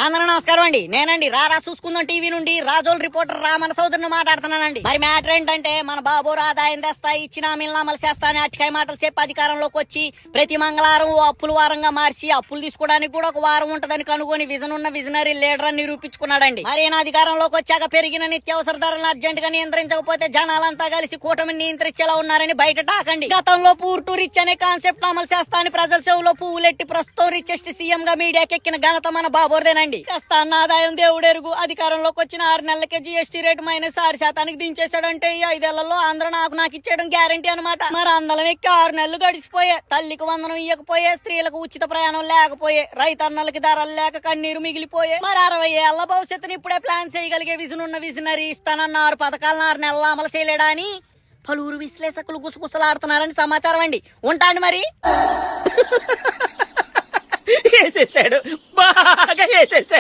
అందరూ నమస్కారం అండి. నేనండి రారా చూసుకుందాం టీవీ నుండి రాజోల్ రిపోర్టర్ రామన సోదరుని మాట్లాడుతున్నానండి. మరి మ్యాటర్ ఏంటంటే మన బాబు ఆదాయం తెస్తా ఇచ్చిన మిల్నామలు చేస్తా అని అట్టికాయ మాటలు చెప్పి అధికారంలోకి వచ్చి ప్రతి మంగళవారం అప్పుల వారంగా మార్చి అప్పులు తీసుకోవడానికి కూడా ఒక వారం ఉంటదని కనుగొని విజన్ ఉన్న విజనరీ లీడర్ అని నిరూపించుకున్నాడండి. మరి ఈయన అధికారంలోకి వచ్చాక పెరిగిన నిత్యావసర ధరలను అర్జెంట్ గా నియంత్రించకపోతే జనాలంతా కలిసి కూటమిని నియంత్రించేలా ఉన్నారని బయట టాకండి. గతంలో పూర్ టు రిచ్ అనే కాన్సెప్ట్ అమలు చేస్తా అని ప్రజల చెవులో పువ్వులెట్టి ప్రస్తుతం రిచెస్ట్ సీఎం గా మీడియాకి ఎక్కిన ఘనత మన బాబోర్దేనండి. తెస్తాన్న ఆదాయం దేవుడెరుగు. అధికారంలోకి వచ్చిన 6 నెలలకే జీఎస్టీ రేటు -6% దించేశాడంటే ఈ 5 ఏళ్లలో ఆంధ్ర నాకు ఇచ్చేయడం గ్యారంటీ అనమాట. మరి అందలం ఎక్కి 6 నెలలు గడిచిపోయే, తల్లికి వందనం ఇయ్యకపోయే, స్త్రీలకు ఉచిత ప్రయాణం లేకపోయే, రైతన్నలకి ధరలు లేక కన్నీరు మిగిలిపోయే, మరి 60 ఏళ్ల భవిష్యత్తుని ఇప్పుడే ప్లాన్ చేయగలిగే విజన్ ఉన్న విజనరీ ఇస్తానన్న 6 పథకాలను 6 నెలలు అమలు చేయలేడా అని పలువురు విశ్లేషకులు గుసగుసలాడుతున్నారని సమాచారం అండి. ఉంటాండి మరి. వేసేసాడు, బాగా వేసేసాడు.